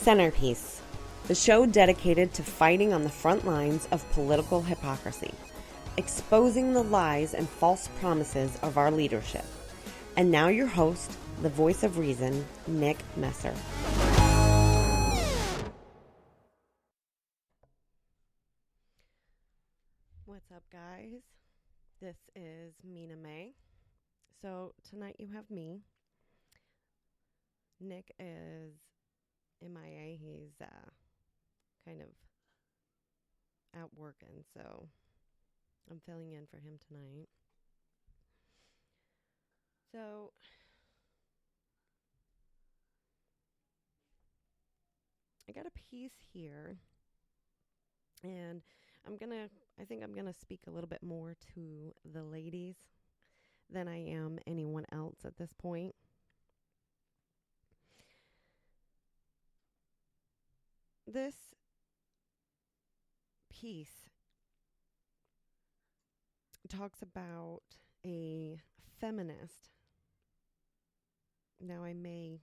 Centerpiece, the show dedicated to fighting on the front lines of political hypocrisy, exposing the lies and false promises of our leadership. And now your host, the voice of reason, Nick Messer. What's up, guys? This is Mina May. So tonight you have me. Nick is MIA. He's kind of out working, so I'm filling in for him tonight. So I got a piece here, and I think I'm gonna speak a little bit more to the ladies than I am anyone else at this point. This piece talks about a feminist. Now, I may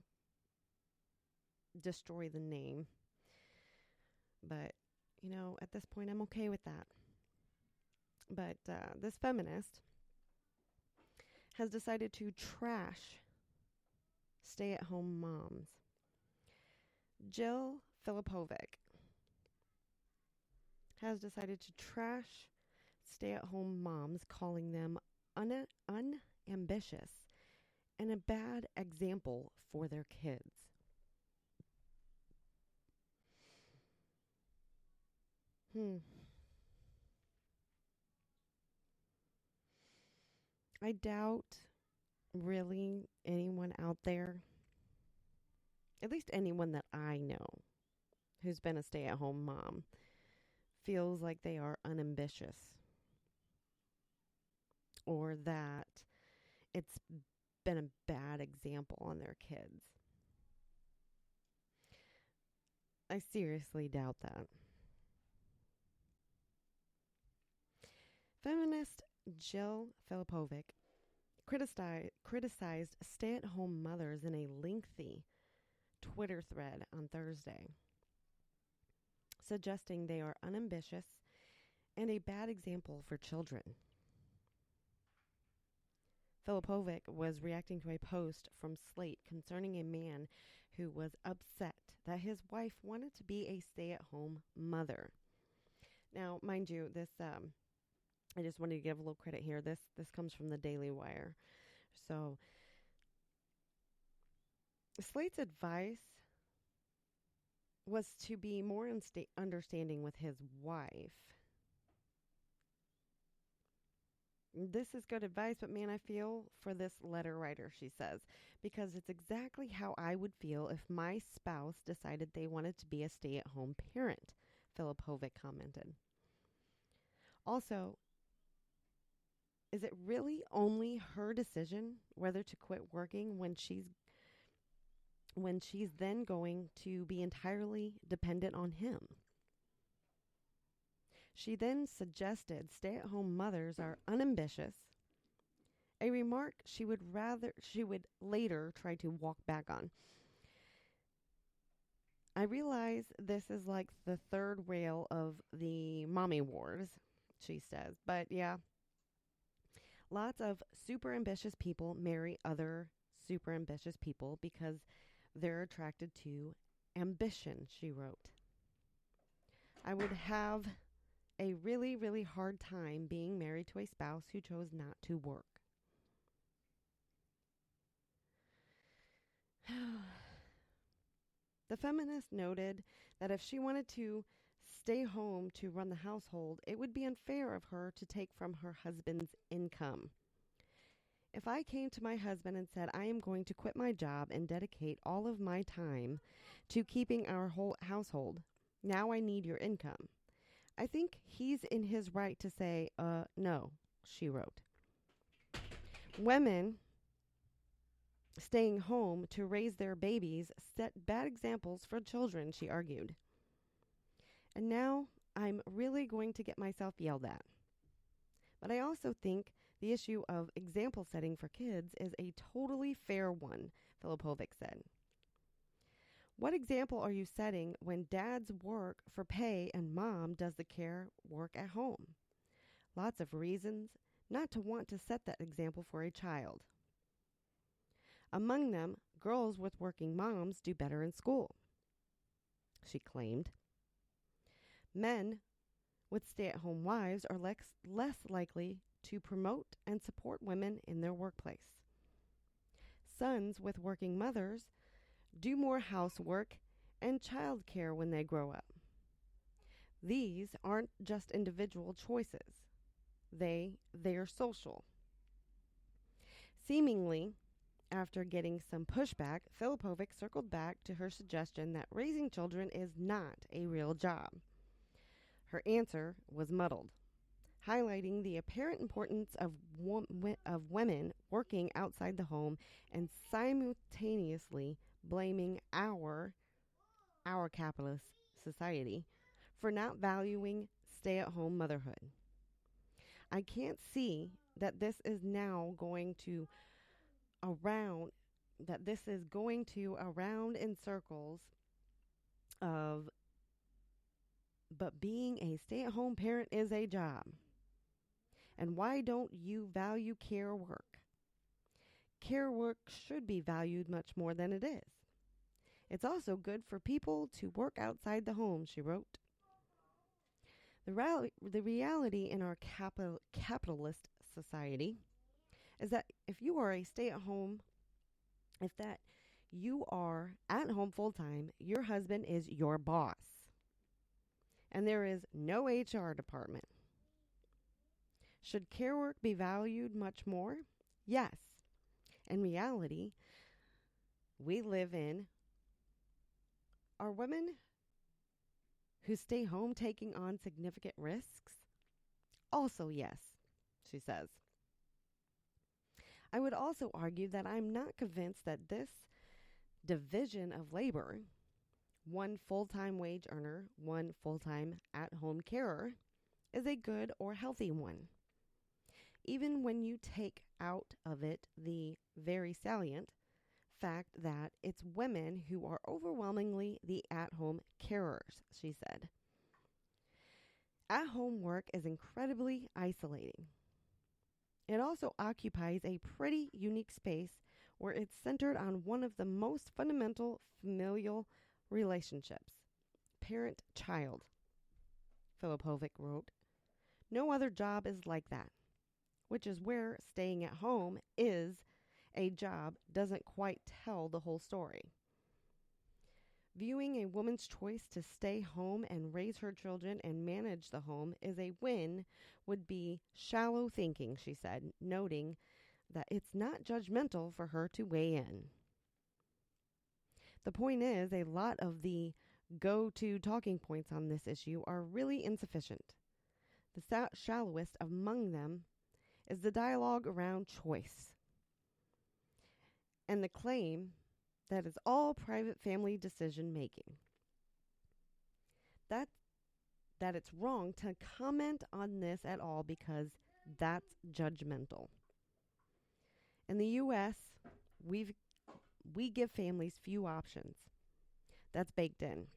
destroy the name, but, at this point, I'm okay with that. But this feminist has decided to trash stay-at-home moms. Jill Filipovic has decided to trash stay-at-home moms, calling them unambitious and a bad example for their kids. I doubt really anyone out there, at least anyone that I know who's been a stay-at-home mom, feels like they are unambitious or that it's been a bad example on their kids. I seriously doubt that. Feminist Jill Filipovic criticized stay-at-home mothers in a lengthy Twitter thread on Thursday, suggesting they are unambitious and a bad example for children. Filipovic was reacting to a post from Slate concerning a man who was upset that his wife wanted to be a stay-at-home mother. Now, mind you, this I just wanted to give a little credit here. This comes from the Daily Wire. So, Slate's advice was to be more understanding with his wife. This is good advice, but man, I feel for this letter writer, she says, because it's exactly how I would feel if my spouse decided they wanted to be a stay-at-home parent, Filipovic commented. Also, is it really only her decision whether to quit working when she's then going to be entirely dependent on him? She then suggested stay-at-home mothers are unambitious, a remark she would later try to walk back on. I realize this is like the third rail of the mommy wars, she says, but yeah. Lots of super ambitious people marry other super ambitious people because they're attracted to ambition, she wrote. I would have a really, really hard time being married to a spouse who chose not to work. The feminist noted that if she wanted to stay home to run the household, it would be unfair of her to take from her husband's income. If I came to my husband and said, I am going to quit my job and dedicate all of my time to keeping our whole household, now I need your income, I think he's in his right to say, no, she wrote. Women staying home to raise their babies set bad examples for children, she argued. And now I'm really going to get myself yelled at. But I also think the issue of example setting for kids is a totally fair one, Filipovic said. What example are you setting when dads work for pay and mom does the care work at home? Lots of reasons not to want to set that example for a child. Among them, girls with working moms do better in school, she claimed. Men with stay-at-home wives are less likely to promote and support women in their workplace. Sons with working mothers do more housework and child care when they grow up. These aren't just individual choices. They're social. Seemingly, after getting some pushback, Filipovic circled back to her suggestion that raising children is not a real job. Her answer was muddled, highlighting the apparent importance of women working outside the home and simultaneously blaming our capitalist society for not valuing stay-at-home motherhood. I can't see that this is going around in circles of, but being a stay-at-home parent is a job. And why don't you value care work? Care work should be valued much more than it is. It's also good for people to work outside the home, she wrote. The reality in our capitalist society is that if you are at home full-time, your husband is your boss. And there is no HR department. Should care work be valued much more? Yes. In reality, we live in, are women who stay home taking on significant risks? Also, yes, she says. I would also argue that I'm not convinced that this division of labor, one full-time wage earner, one full-time at-home carer, is a good or healthy one. Even when you take out of it the very salient fact that it's women who are overwhelmingly the at-home carers, she said. At-home work is incredibly isolating. It also occupies a pretty unique space where it's centered on one of the most fundamental familial relationships, parent-child, Filipovic wrote. No other job is like that, which is where staying at home is a job doesn't quite tell the whole story. Viewing a woman's choice to stay home and raise her children and manage the home is a win would be shallow thinking, she said, noting that it's not judgmental for her to weigh in. The point is, a lot of the go-to talking points on this issue are really insufficient. The shallowest among them is the dialogue around choice and the claim that it's all private family decision making. That it's wrong to comment on this at all because that's judgmental. In the U.S., we give families few options. That's baked in.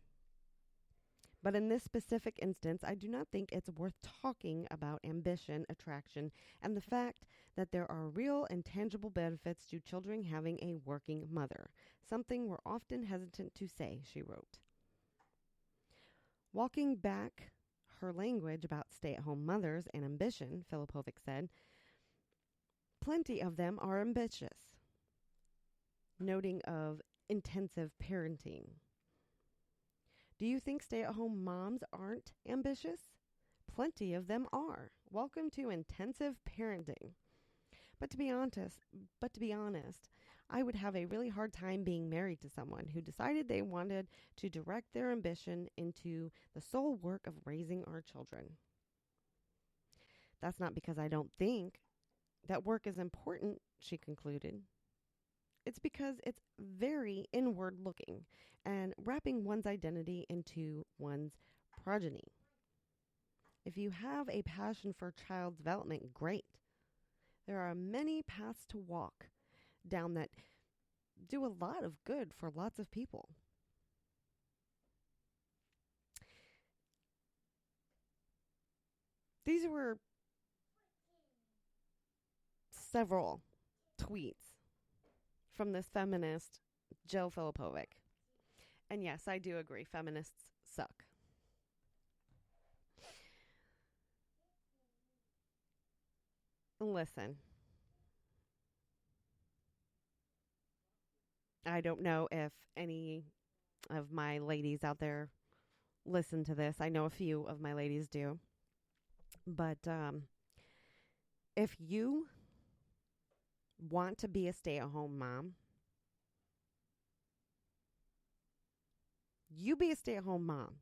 But in this specific instance, I do not think it's worth talking about ambition, attraction, and the fact that there are real and tangible benefits to children having a working mother, something we're often hesitant to say, she wrote. Walking back her language about stay-at-home mothers and ambition, Filipovic said, plenty of them are ambitious, noting of intensive parenting. Do you think stay-at-home moms aren't ambitious? Plenty of them are. Welcome to intensive parenting. But to be honest, I would have a really hard time being married to someone who decided they wanted to direct their ambition into the sole work of raising our children. That's not because I don't think that work is important, she concluded. It's because it's very inward looking and wrapping one's identity into one's progeny. If you have a passion for child development, great. There are many paths to walk down that do a lot of good for lots of people. These were several tweets from this feminist, Jill Filipovic. And yes, I do agree. Feminists suck. Listen, I don't know if any of my ladies out there listen to this. I know a few of my ladies do. But if you want to be a stay-at-home mom, you be a stay-at-home mom.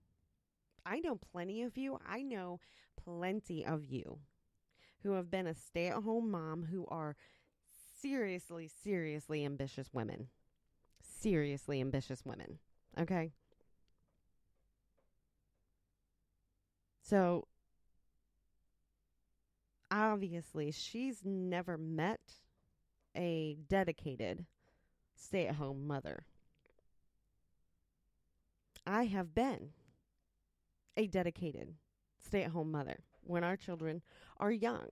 I know plenty of you. I know plenty of you who have been a stay-at-home mom who are seriously, seriously ambitious women. Seriously ambitious women. Okay? So, obviously, she's never met a dedicated stay-at-home mother. I have been a dedicated stay-at-home mother when our children are young.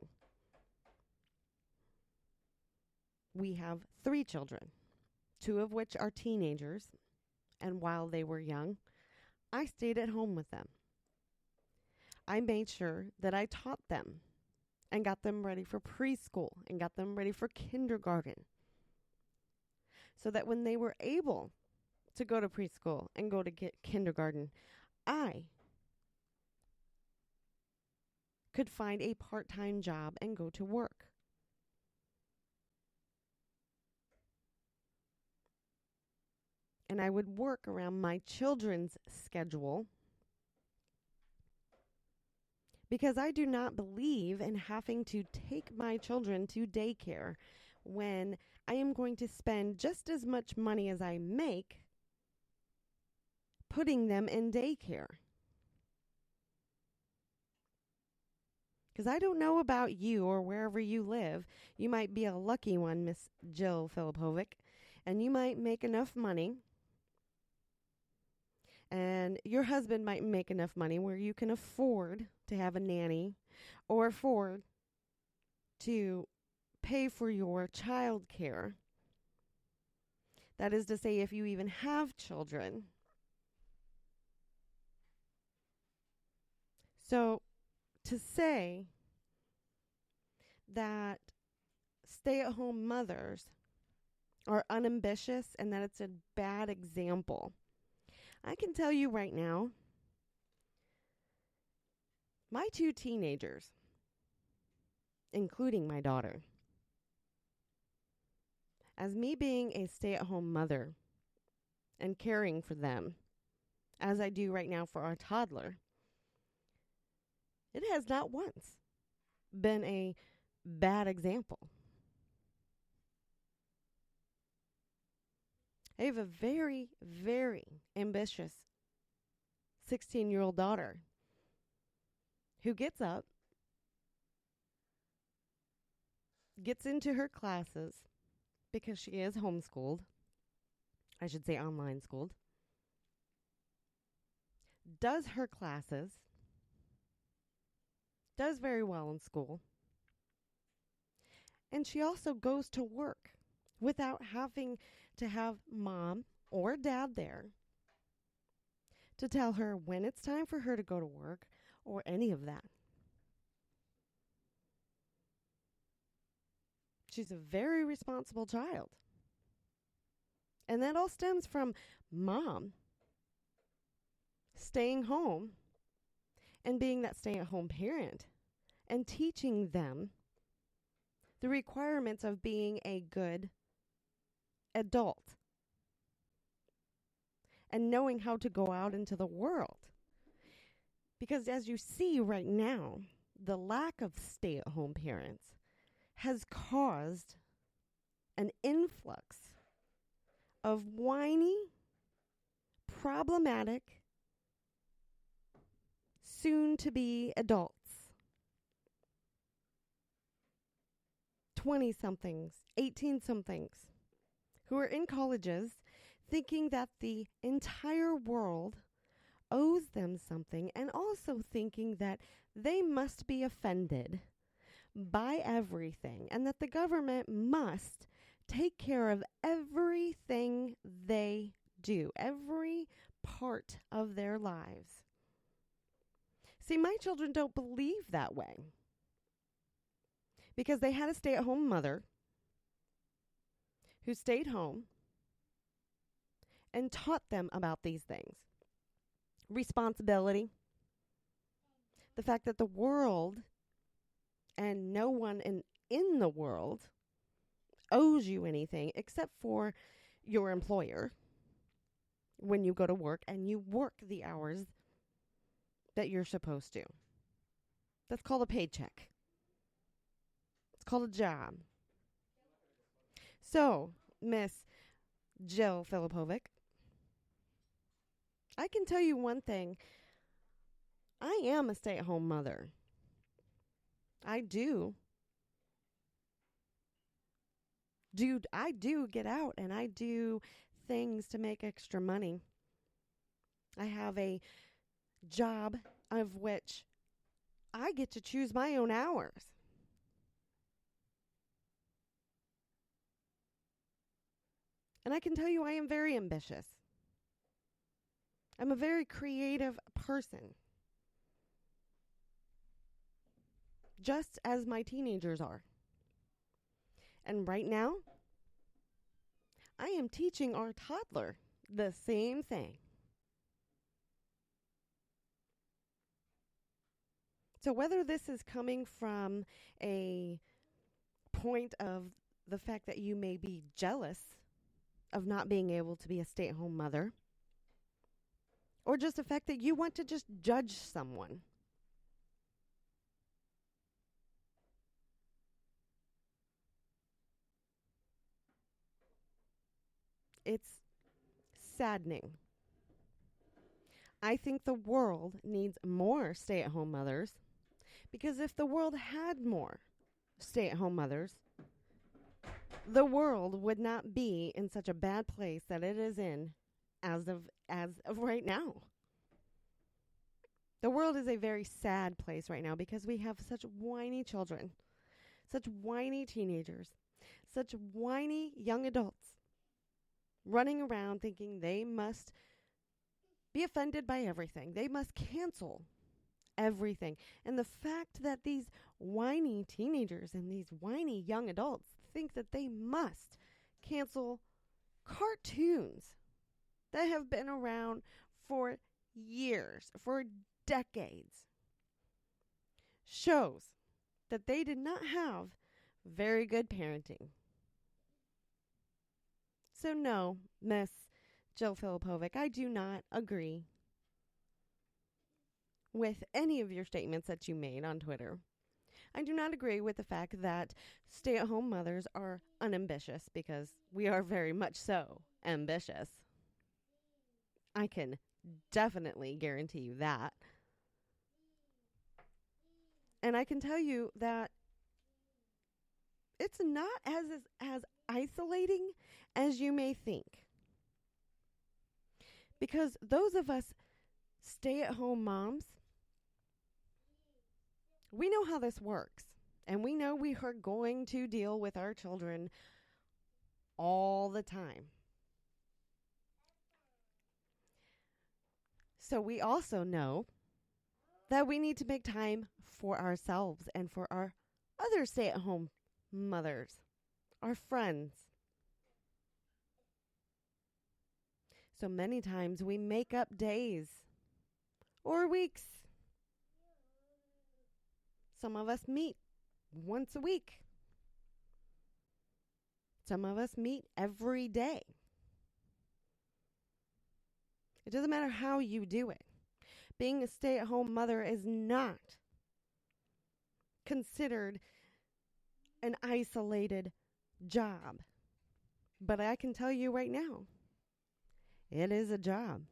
We have 3 children, 2 of which are teenagers, and while they were young, I stayed at home with them. I made sure that I taught them and got them ready for preschool and got them ready for kindergarten, so that when they were able to go to preschool and go to kindergarten, I could find a part-time job and go to work. And I would work around my children's schedule, because I do not believe in having to take my children to daycare when I am going to spend just as much money as I make putting them in daycare. Because I don't know about you or wherever you live. You might be a lucky one, Miss Jill Filipovic, and you might make enough money, and your husband might make enough money where you can afford to have a nanny or afford to pay for your child care. That is to say, if you even have children. So, to say that stay-at-home mothers are unambitious and that it's a bad example, I can tell you right now, my 2 teenagers, including my daughter, as me being a stay-at-home mother and caring for them, as I do right now for our toddler, it has not once been a bad example. I have a very, very ambitious 16-year-old daughter who gets up, gets into her classes because she is homeschooled. I should say online schooled. Does her classes, does very well in school, and she also goes to work without having to have mom or dad there to tell her when it's time for her to go to work or any of that. She's a very responsible child. And that all stems from mom staying home and being that stay-at-home parent and teaching them the requirements of being a good adult and knowing how to go out into the world. Because as you see right now, the lack of stay-at-home parents has caused an influx of whiny, problematic, soon-to-be adults. 20-somethings, 18-somethings, who are in colleges thinking that the entire world owes them something, and also thinking that they must be offended by everything and that the government must take care of everything they do, every part of their lives. See, my children don't believe that way because they had a stay-at-home mother who stayed home and taught them about these things. Responsibility, the fact that the world and no one in the world owes you anything except for your employer when you go to work and you work the hours that you're supposed to. That's called a paycheck. It's called a job. So, Miss Jill Filipovic, I can tell you one thing. I am a stay-at-home mother. I do get out and I do things to make extra money. I have a job of which I get to choose my own hours. And I can tell you I am very ambitious. I'm a very creative person. Just as my teenagers are. And right now, I am teaching our toddler the same thing. So whether this is coming from a point of the fact that you may be jealous of not being able to be a stay-at-home mother, or just the fact that you want to just judge someone, it's saddening. I think the world needs more stay-at-home mothers, because if the world had more stay-at-home mothers, the world would not be in such a bad place that it is in as of right now. The world is a very sad place right now because we have such whiny children, such whiny teenagers, such whiny young adults running around thinking they must be offended by everything. They must cancel everything. And the fact that these whiny teenagers and these whiny young adults think that they must cancel cartoons that have been around for years, for decades, shows that they did not have very good parenting. So no, Miss Jill Filipovic, I do not agree with any of your statements that you made on Twitter. I do not agree with the fact that stay-at-home mothers are unambitious, because we are very much so ambitious. I can definitely guarantee you that. And I can tell you that it's not as isolating as you may think. Because those of us stay-at-home moms, we know how this works. And we know we are going to deal with our children all the time. So we also know that we need to make time for ourselves and for our other stay-at-home mothers, our friends. So many times we make up days or weeks. Some of us meet once a week. Some of us meet every day. It doesn't matter how you do it. Being a stay-at-home mother is not considered an isolated job. But I can tell you right now, it is a job.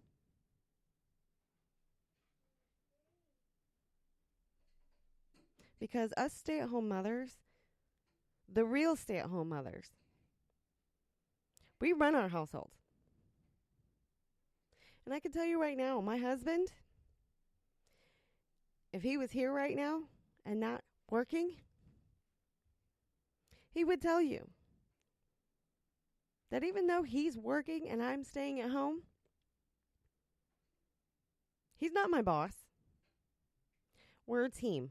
Because us stay-at-home mothers, the real stay-at-home mothers, we run our households. And I can tell you right now, my husband, if he was here right now and not working, he would tell you that even though he's working and I'm staying at home, he's not my boss. We're a team.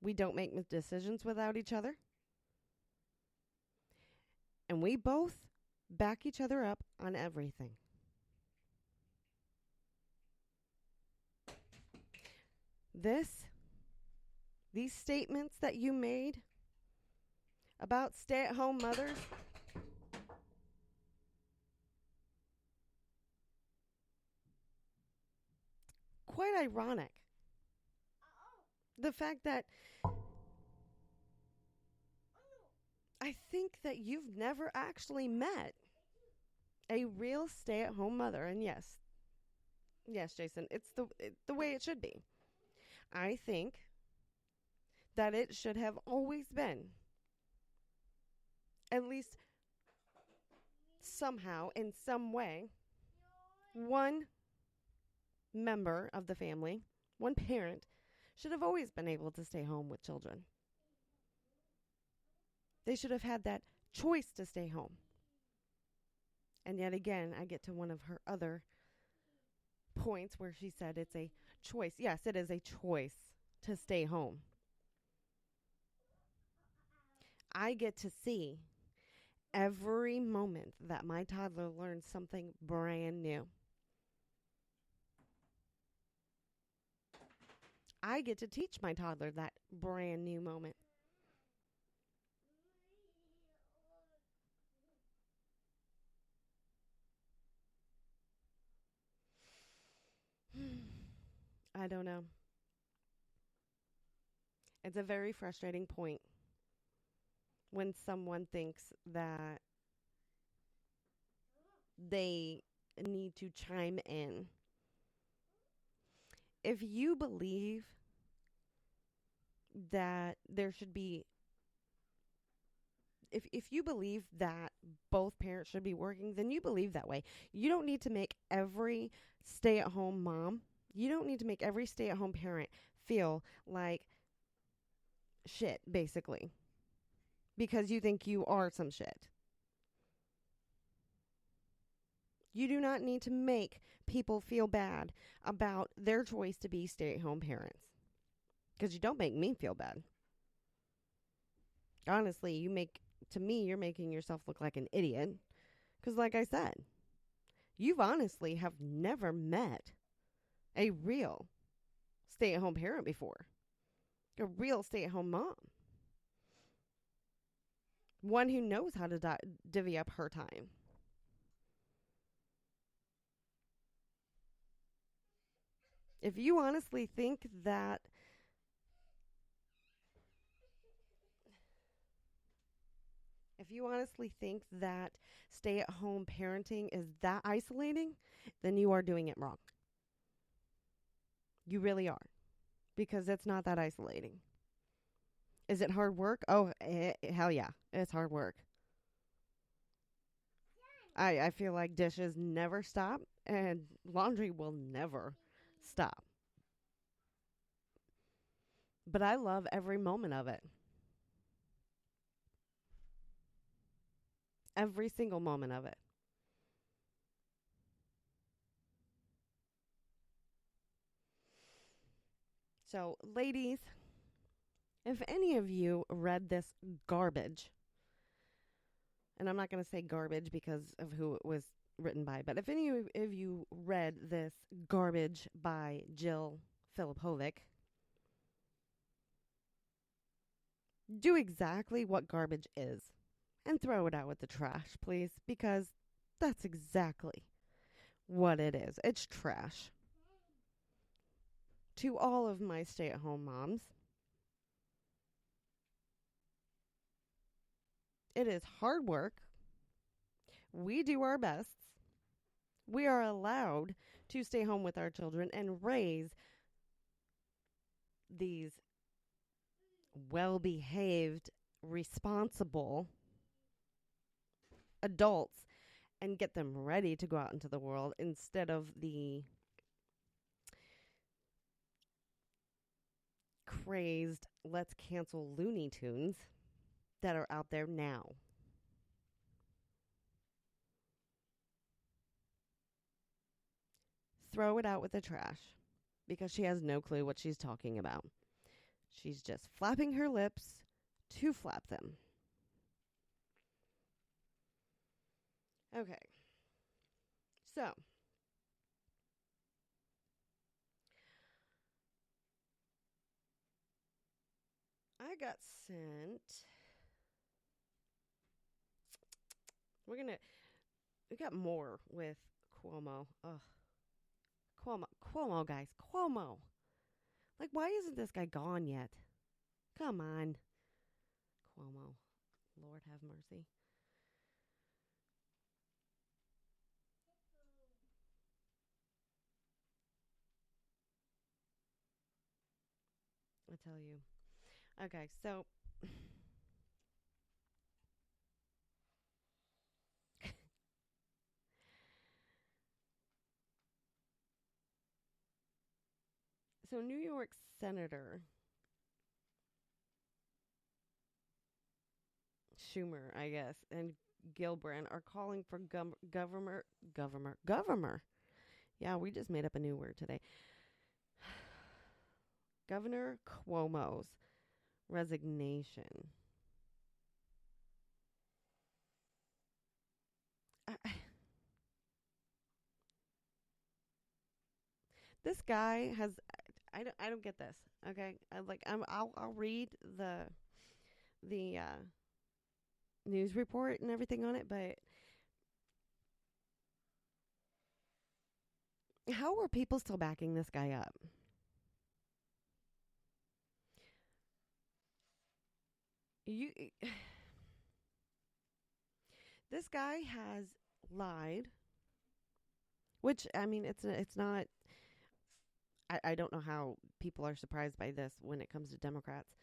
We don't make decisions without each other. And we both back each other up on everything. These statements that you made about stay-at-home mothers, quite ironic. The fact that I think that you've never actually met a real stay-at-home mother. And yes, Jason, it's the way it should be. I think that it should have always been, at least somehow, in some way, one member of the family, one parent, should have always been able to stay home with children. They should have had that choice to stay home. And yet again, I get to one of her other points where she said it's a choice. Yes, it is a choice to stay home. I get to see every moment that my toddler learns something brand new. I get to teach my toddler that brand new moment. I don't know. It's a very frustrating point when someone thinks that they need to chime in. If you believe that there should be, if you believe that both parents should be working, then you believe that way. You don't need to make every stay-at-home mom, you don't need to make every stay-at-home parent feel like shit, basically, because you think you are some shit. You do not need to make people feel bad about their choice to be stay-at-home parents, because you don't make me feel bad. Honestly, you're making yourself look like an idiot, because like I said, you've honestly have never met a real stay-at-home parent before, a real stay-at-home mom, one who knows how to divvy up her time. If you honestly think that stay-at-home parenting is that isolating, then you are doing it wrong. You really are, because it's not that isolating. Is it hard work? Oh, hell yeah, it's hard work. I feel like dishes never stop and laundry will never stop. But I love every moment of it. Every single moment of it. So, ladies, if any of you read this garbage, and I'm not going to say garbage because of who it was written by, but if any of you read this garbage by Jill Filipovic, do exactly what garbage is and throw it out with the trash, please, because that's exactly what it is. It's trash. To all of my stay-at-home moms, it is hard work. We do our best. We are allowed to stay home with our children and raise these well-behaved, responsible adults and get them ready to go out into the world instead of the crazed let's cancel Looney Tunes that are out there now. Throw it out with the trash because she has no clue what she's talking about. She's just flapping her lips to flap them. Okay. So, I got sent. We got more with Cuomo. Ugh. Cuomo, guys. Cuomo. Like, why isn't this guy gone yet? Come on. Cuomo. Lord have mercy. I tell you. Okay, so New York Senator Schumer, I guess, and Gillibrand are calling for governor. Yeah, we just made up a new word today. Governor Cuomo's resignation. This guy has. I don't get this. Okay, I'll read the news report and everything on it, but how are people still backing this guy up? You, this guy has lied, which I mean, it's not. I don't know how people are surprised by this when it comes to Democrats.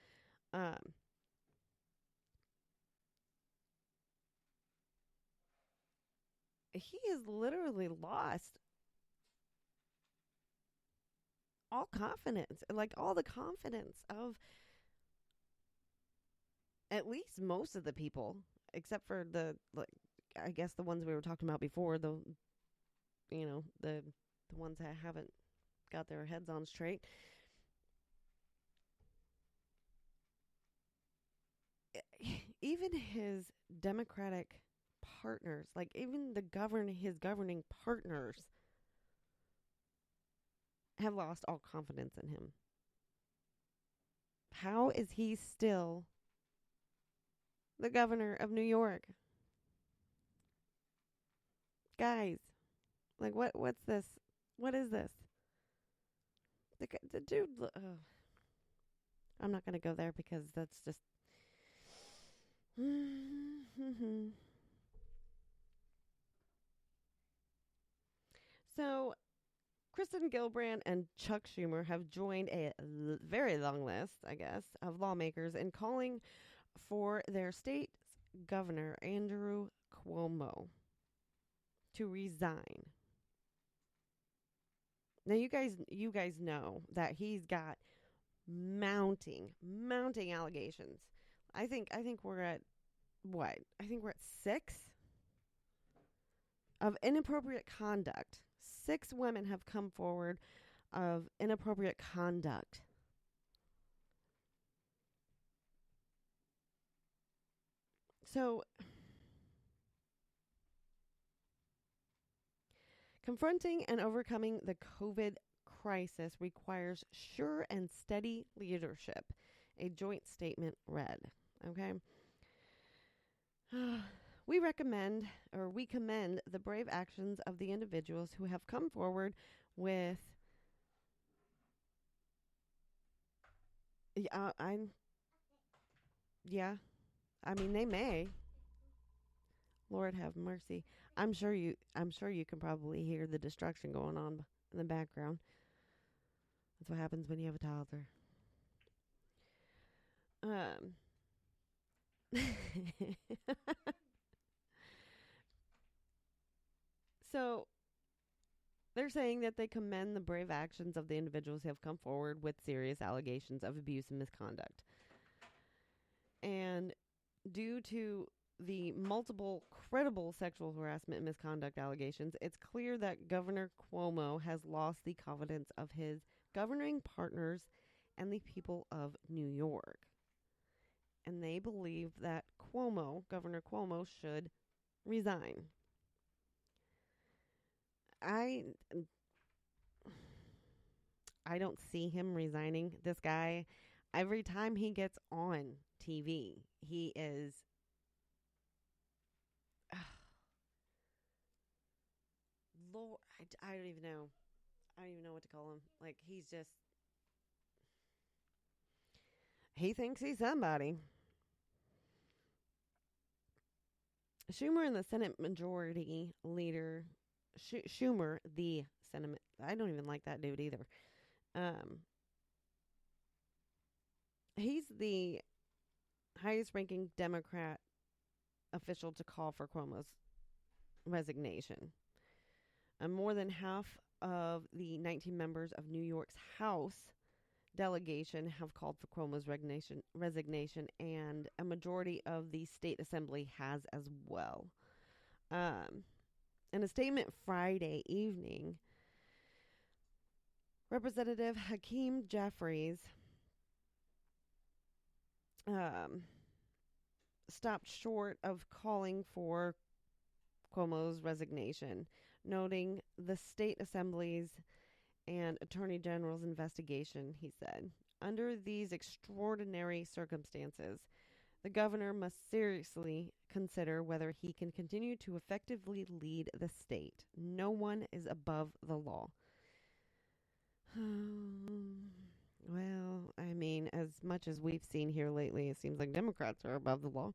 He has literally lost all confidence, like all the confidence of at least most of the people, except for I guess the ones we were talking about before, the ones that haven't got their heads on straight. Even his Democratic partners, like even his governing partners, have lost all confidence in him. How is he still the governor of New York? Guys, like what's this? What is this? The dude, I'm not going to go there because that's just So, Kristen Gillibrand and Chuck Schumer have joined a very long list, I guess, of lawmakers in calling for their state's governor, Andrew Cuomo, to resign. Now, you guys know that he's got mounting allegations. I think we're at what? I think we're at 6 of inappropriate conduct. 6 women have come forward of inappropriate conduct. So, confronting and overcoming the COVID crisis requires sure and steady leadership, a joint statement read. Okay? We commend the brave actions of the individuals who have come forward with I mean they may. Lord have mercy. I'm sure you can probably hear the destruction going on in the background. That's what happens when you have a toddler. So they're saying that they commend the brave actions of the individuals who have come forward with serious allegations of abuse and misconduct. And due to the multiple credible sexual harassment and misconduct allegations, it's clear that Governor Cuomo has lost the confidence of his governing partners and the people of New York. And they believe that Governor Cuomo, should resign. I don't see him resigning. This guy, every time he gets on TV, he is Lord, I don't even know. I don't even know what to call him. Like, he thinks he's somebody. Schumer and the Senate Majority Leader, Schumer, the Senate, I don't even like that dude either. He's the highest ranking Democrat official to call for Cuomo's resignation. More than half of the 19 members of New York's House delegation have called for Cuomo's resignation, and a majority of the state assembly has as well. In a statement Friday evening, Representative Hakeem Jeffries stopped short of calling for Cuomo's resignation, noting the state assemblies and attorney general's investigation. He said, under these extraordinary circumstances, the governor must seriously consider whether he can continue to effectively lead the state. No one is above the law. Well, I mean, as much as we've seen here lately, it seems like Democrats are above the law.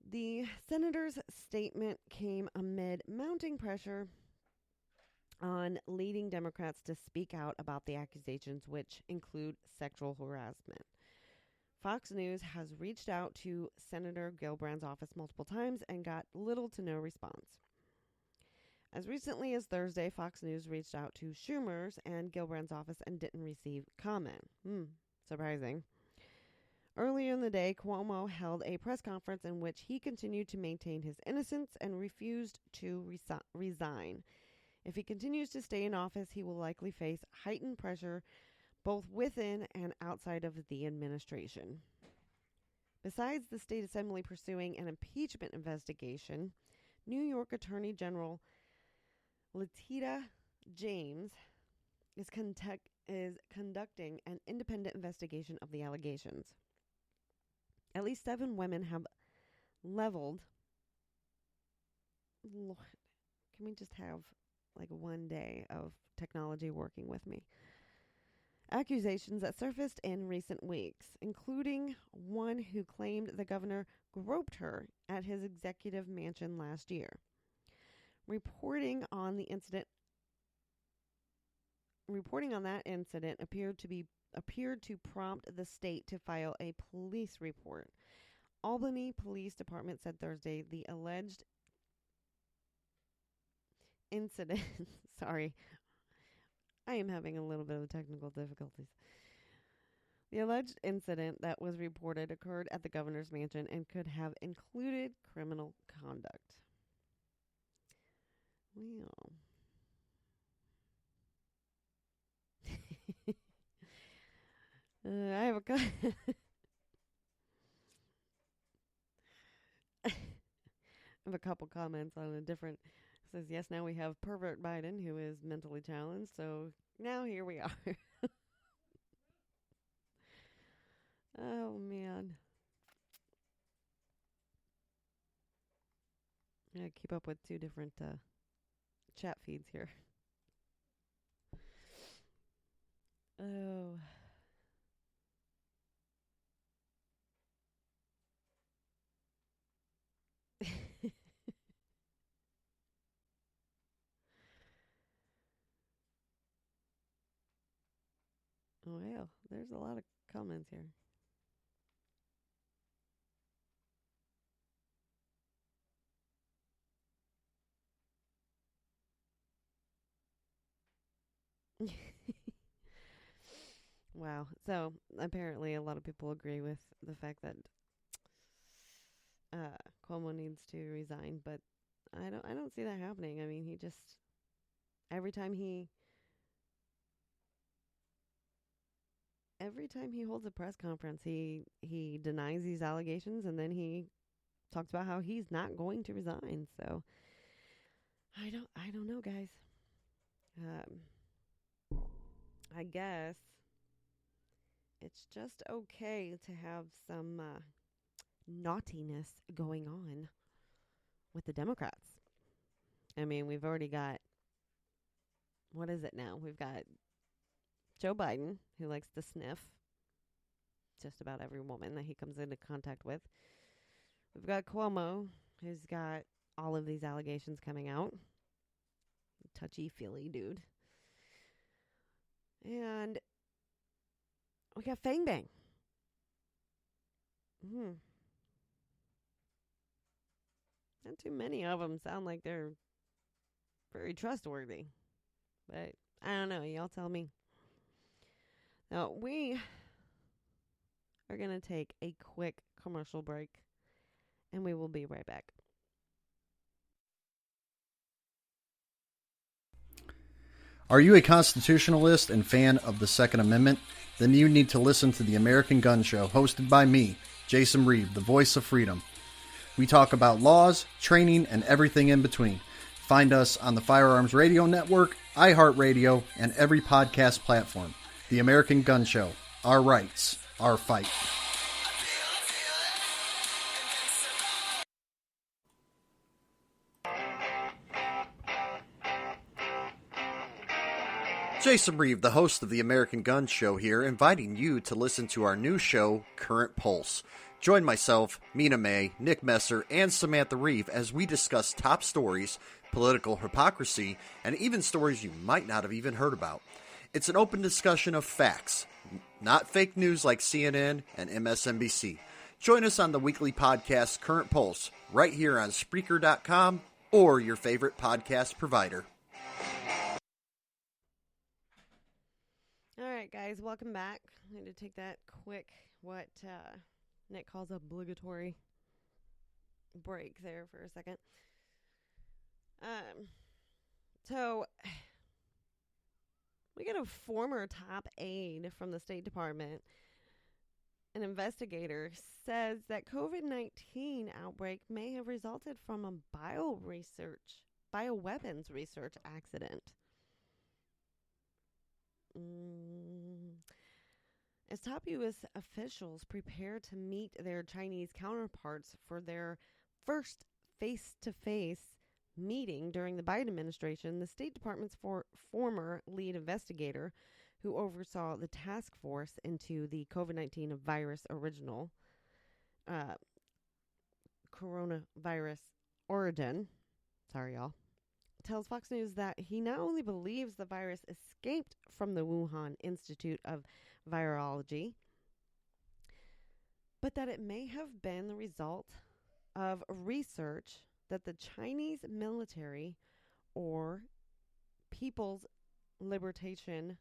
The senator's statement came amid mounting pressure on leading Democrats to speak out about the accusations, which include sexual harassment. Fox News has reached out to Senator Gillibrand's office multiple times and got little to no response. As recently as Thursday, Fox News reached out to Schumer's and Gillibrand's office and didn't receive comment. Surprising. Earlier in the day, Cuomo held a press conference in which he continued to maintain his innocence and refused to resign. If he continues to stay in office, he will likely face heightened pressure both within and outside of the administration. Besides the state assembly pursuing an impeachment investigation, New York Attorney General Letitia James is conducting an independent investigation of the allegations. At least 7 women have leveled. Lord, can we just have like one day of technology working with me? Accusations that surfaced in recent weeks, including one who claimed the governor groped her at his executive mansion last year. Reporting on that incident appeared to prompt the state to file a police report. Albany Police Department said Thursday the alleged incident sorry, I am having a little bit of technical difficulties. The alleged incident that was reported occurred at the governor's mansion and could have included criminal conduct. Well, I have I have a couple comments on a different. It says, yes, now we have pervert Biden who is mentally challenged. So now here we are. Oh, man. I keep up with 2 different chat feeds here. Oh. Well, there's a lot of comments here. Wow. So apparently, a lot of people agree with the fact that Cuomo needs to resign, but I don't see that happening. I mean, he just every time he every time he holds a press conference, he denies these allegations, and then he talks about how he's not going to resign. So I don't know, guys. Um, I guess it's just okay to have some naughtiness going on with the Democrats. I mean, we've already got, what is it now? We've got Joe Biden, who likes to sniff just about every woman that he comes into contact with. We've got Cuomo, who's got all of these allegations coming out. Touchy-feely dude. And we got Fang Bang. Not too many of them sound like they're very trustworthy. But I don't know. Y'all tell me. Now, we are going to take a quick commercial break, and we will be right back. Are you a constitutionalist and fan of the Second Amendment? Then you need to listen to the American Gun Show, hosted by me, Jason Reeve, the voice of freedom. We talk about laws, training, and everything in between. Find us on the Firearms Radio Network, iHeartRadio, and every podcast platform. The American Gun Show. Our rights, our fight. Jason Reeve, the host of the American Gun Show here, inviting you to listen to our new show, Current Pulse. Join myself, Mina May, Nick Messer, and Samantha Reeve as we discuss top stories, political hypocrisy, and even stories you might not have even heard about. It's an open discussion of facts, not fake news like CNN and MSNBC. Join us on the weekly podcast, Current Pulse, right here on Spreaker.com or your favorite podcast provider. All right, guys, welcome back. I need to take that quick, what Nick calls obligatory break there for a second. So we got a former top aide from the State Department. An investigator says that COVID-19 outbreak may have resulted from a bioweapons research accident. As top U.S. officials prepare to meet their Chinese counterparts for their first face-to-face meeting during the Biden administration, the State Department's former lead investigator, who oversaw the task force into the COVID-19 virus original, coronavirus origin, sorry y'all, tells Fox News that he not only believes the virus escaped from the Wuhan Institute of Virology, but that it may have been the result of research that the Chinese military or People's Liberation,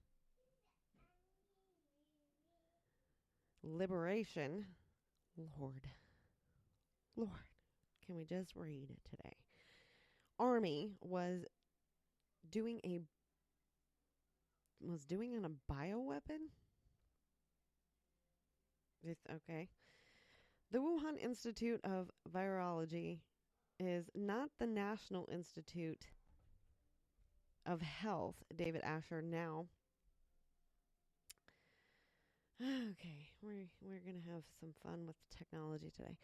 Lord, can we just read today? Army was doing on a bioweapon? Okay. The Wuhan Institute of Virology is not the National Institute of Health. David Asher now. Okay, we're going to have some fun with technology today.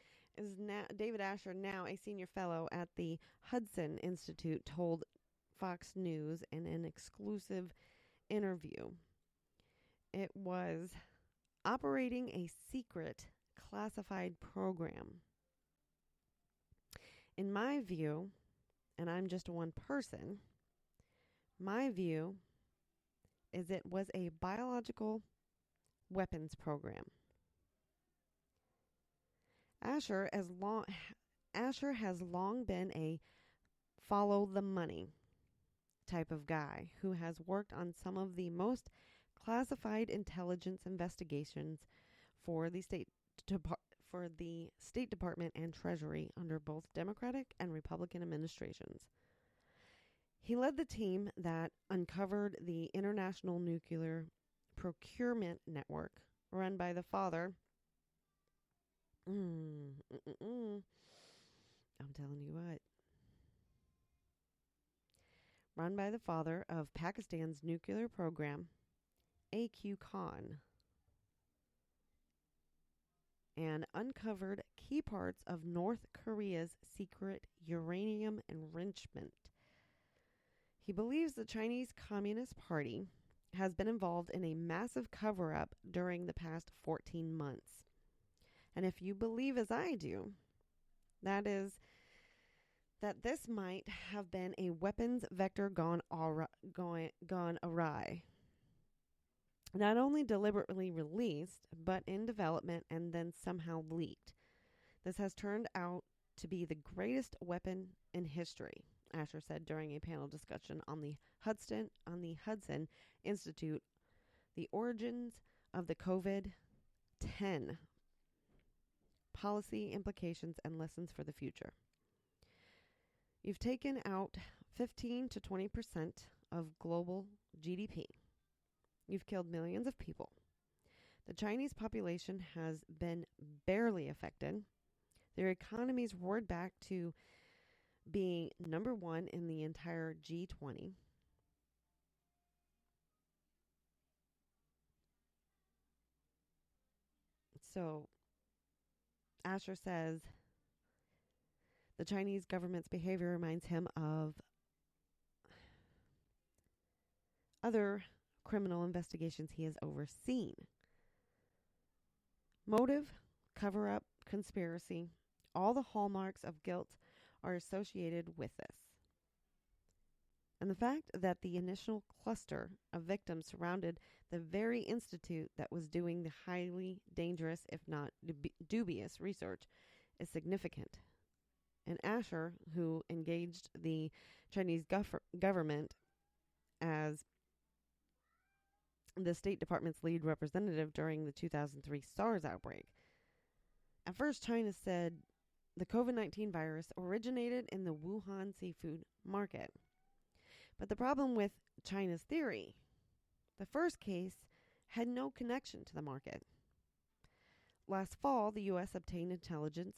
David Asher, now a senior fellow at the Hudson Institute, told Fox News in an exclusive interview. It was operating a secret classified program. In my view, and I'm just one person, my view is it was a biological weapons program. Asher has long been a follow the money type of guy who has worked on some of the most classified intelligence investigations for the State Department and Treasury under both Democratic and Republican administrations. He led the team that uncovered the International Nuclear Procurement Network run by the father. I'm telling you what. Run by the father of Pakistan's nuclear program, A.Q. Khan, and uncovered key parts of North Korea's secret uranium enrichment. He believes the Chinese Communist Party has been involved in a massive cover-up during the past 14 months. And if you believe as I do, that is that this might have been a weapons vector gone awry. Not only deliberately released, but in development and then somehow leaked. This has turned out to be the greatest weapon in history, Asher said during a panel discussion on the Hudson Institute, The Origins of the COVID-10 Policy Implications and Lessons for the Future. You've taken out 15 to 20% of global GDP. You've killed millions of people. The Chinese population has been barely affected. Their economies roared back to being number one in the entire G20. So, Asher says the Chinese government's behavior reminds him of other criminal investigations he has overseen. Motive, cover-up, conspiracy, all the hallmarks of guilt are associated with this. And the fact that the initial cluster of victims surrounded the very institute that was doing the highly dangerous, if not dubious, research is significant. And Asher, who engaged the Chinese government as the State Department's lead representative during the 2003 SARS outbreak. At first, China said the COVID-19 virus originated in the Wuhan seafood market. But the problem with China's theory, the first case had no connection to the market. Last fall, the U.S. obtained intelligence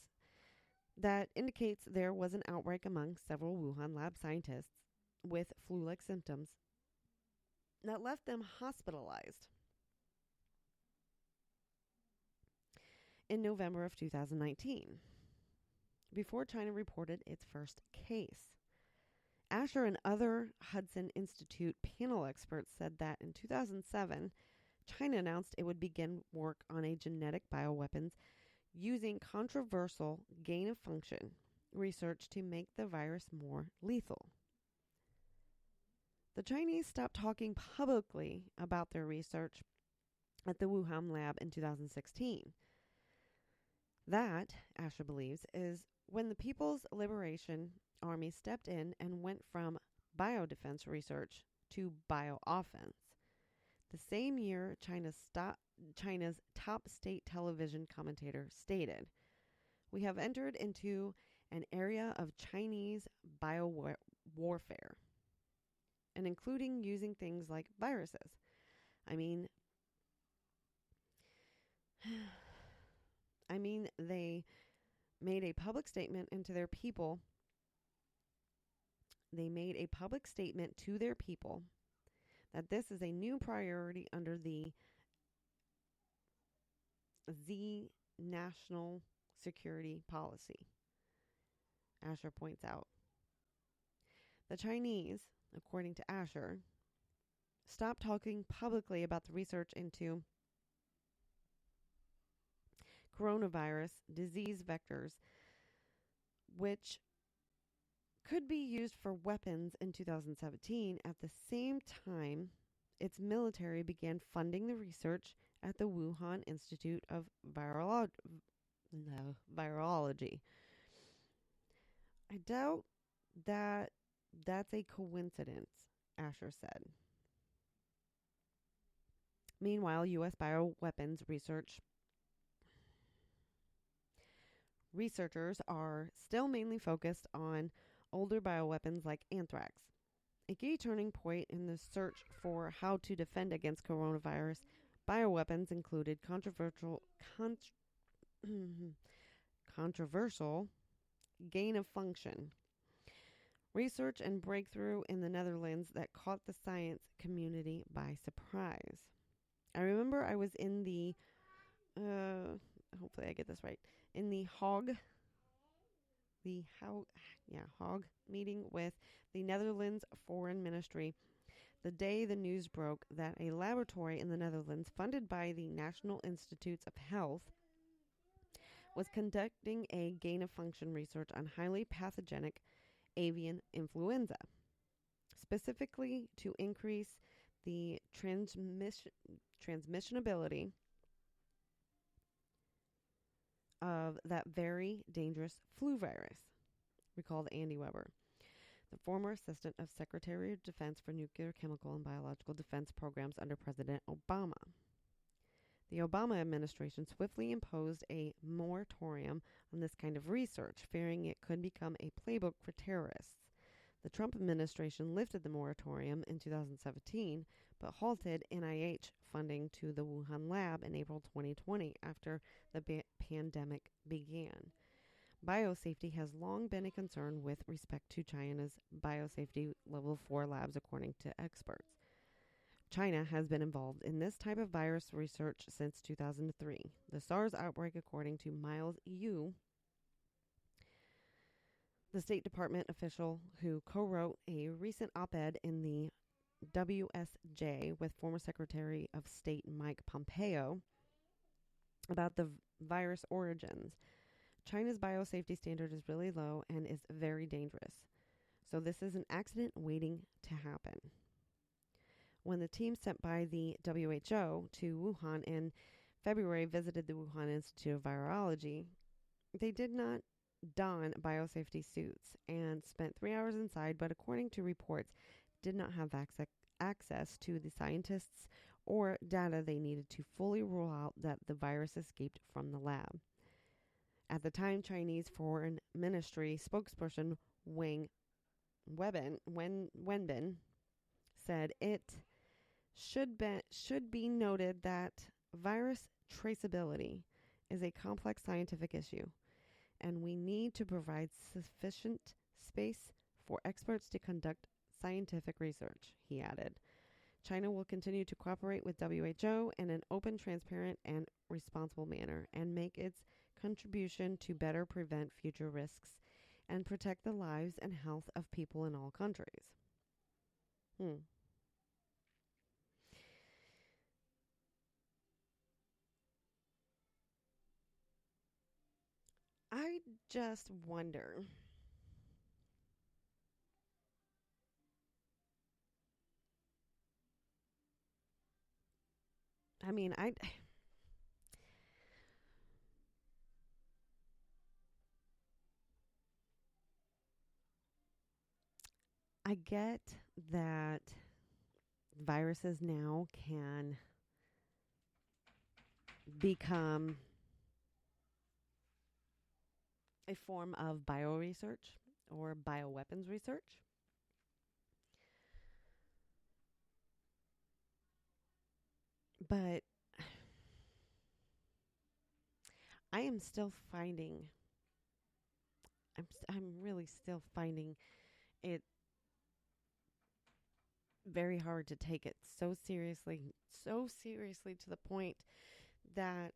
that indicates there was an outbreak among several Wuhan lab scientists with flu-like symptoms that left them hospitalized in November of 2019, before China reported its first case. Asher and other Hudson Institute panel experts said that in 2007, China announced it would begin work on a genetic bioweapons using controversial gain-of-function research to make the virus more lethal. The Chinese stopped talking publicly about their research at the Wuhan lab in 2016. That, Asher believes, is when the People's Liberation Army stepped in and went from biodefense research to biooffense. The same year, China's top state television commentator stated, "We have entered into an area of Chinese warfare, and including using things like viruses." I mean, they made a public statement into their people. They made a public statement to their people that this is a new priority under the Z national security policy, Asher points out. The Chinese, according to Asher, stopped talking publicly about the research into coronavirus disease vectors, which could be used for weapons in 2017. At the same time, its military began funding the research at the Wuhan Institute of Virology. I doubt that that's a coincidence. Asher said. Meanwhile, U.S. bioweapons researchers are still mainly focused on older bioweapons like anthrax. A key turning point in the search for how to defend against coronavirus bioweapons included controversial gain of function research and breakthrough in the Netherlands that caught the science community by surprise. I remember I was in the, hopefully I get this right, in the Hague meeting with the Netherlands Foreign Ministry the day the news broke that a laboratory in the Netherlands funded by the National Institutes of Health was conducting a gain-of-function research on highly pathogenic avian influenza, specifically to increase the transmissionability of that very dangerous flu virus, recalled Andy Weber, the former assistant of Secretary of Defense for Nuclear, Chemical, and Biological Defense Programs under President Obama. The Obama administration swiftly imposed a moratorium on this kind of research, fearing it could become a playbook for terrorists. The Trump administration lifted the moratorium in 2017, but halted NIH funding to the Wuhan lab in April 2020 after the pandemic began. Biosafety has long been a concern with respect to China's biosafety level 4 labs, according to experts. China has been involved in this type of virus research since 2003. The SARS outbreak, according to Miles Yu, the State Department official who co-wrote a recent op-ed in the WSJ with former Secretary of State Mike Pompeo about the virus origins. China's biosafety standard is really low and is very dangerous. So this is an accident waiting to happen. When the team sent by the WHO to Wuhan in February visited the Wuhan Institute of Virology, they did not don biosafety suits and spent 3 hours inside, but according to reports, did not have access to the scientists or data they needed to fully rule out that the virus escaped from the lab. At the time, Chinese Foreign Ministry spokesperson Wang Wenbin said it should be noted that virus traceability is a complex scientific issue, and we need to provide sufficient space for experts to conduct scientific research, he added. China will continue to cooperate with WHO in an open, transparent, and responsible manner and make its contribution to better prevent future risks and protect the lives and health of people in all countries. I just wonder. I mean, I get that viruses now can become a form of bioresearch or bioweapons research. But I am still finding, I'm really still finding it very hard to take it so seriously to the point that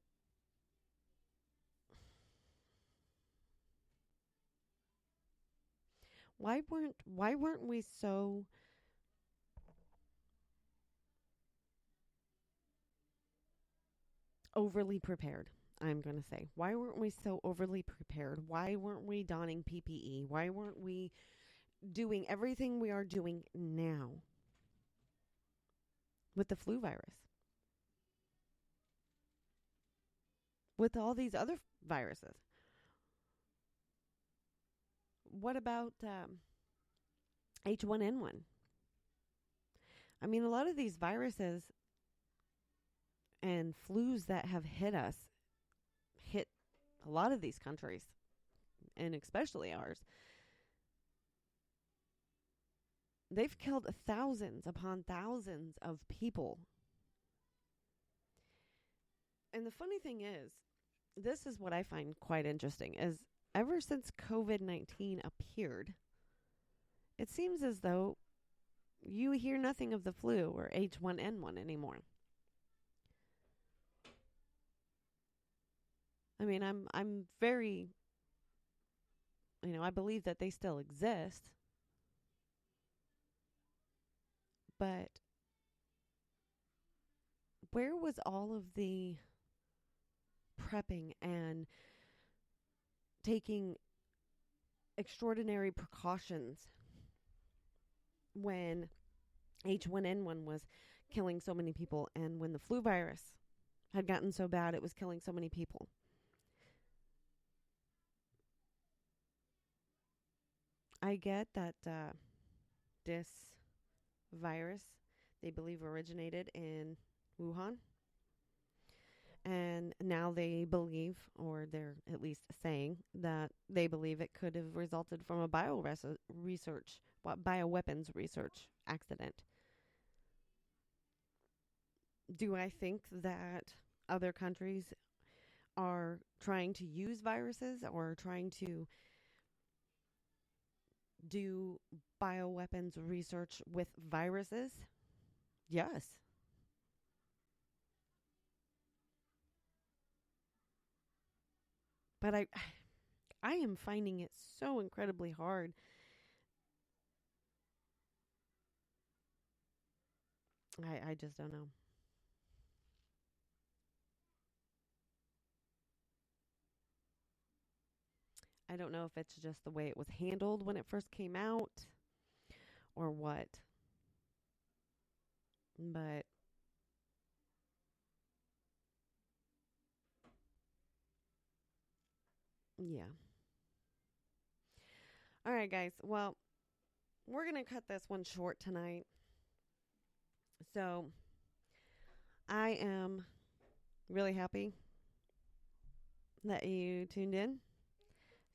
why weren't we so overly prepared? I'm going to say, why weren't we so overly prepared? Why weren't we donning PPE? Why weren't we doing everything we are doing now with the flu virus? With all these other viruses? What about H1N1? I mean, a lot of these viruses and flus that have hit a lot of these countries, and especially ours. They've killed thousands upon thousands of people. And the funny thing is, this is what I find quite interesting, is ever since COVID-19 appeared, it seems as though you hear nothing of the flu or H1N1 anymore. I mean, I'm very, I believe that they still exist. But where was all of the prepping and taking extraordinary precautions when H1N1 was killing so many people and when the flu virus had gotten so bad it was killing so many people? I get that this virus, they believe, originated in Wuhan. And now they believe, or they're at least saying, that they believe it could have resulted from a bioweapons research accident. Do I think that other countries are trying to use viruses or trying to do bioweapons research with viruses? Yes. But I am finding it so incredibly hard. I just don't know. I don't know if it's just the way it was handled when it first came out or what. But yeah. All right, guys. Well, we're going to cut this one short tonight. So I am really happy that you tuned in.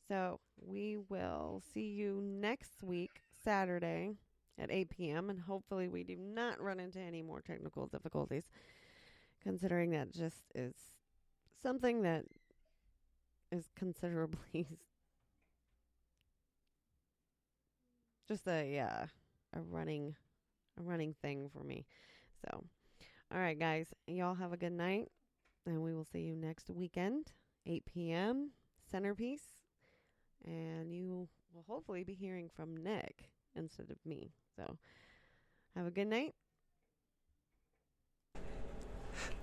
So we will see you next week, Saturday at 8 p.m. And hopefully we do not run into any more technical difficulties, considering that just is something that is considerably just a running thing for me. So, all right, guys, y'all have a good night, and we will see you next weekend, 8 p.m. Centerpiece. And you will hopefully be hearing from Nick instead of me. So, have a good night.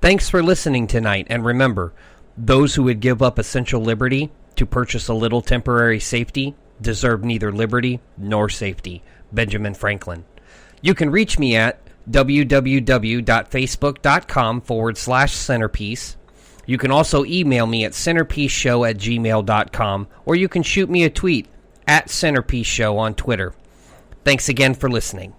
Thanks for listening tonight. And remember, those who would give up essential liberty to purchase a little temporary safety deserve neither liberty nor safety. Benjamin Franklin. You can reach me at www.facebook.com/centerpiece. You can also email me at centerpieceshow@gmail.com, or you can shoot me a tweet at centerpieceshow on Twitter. Thanks again for listening.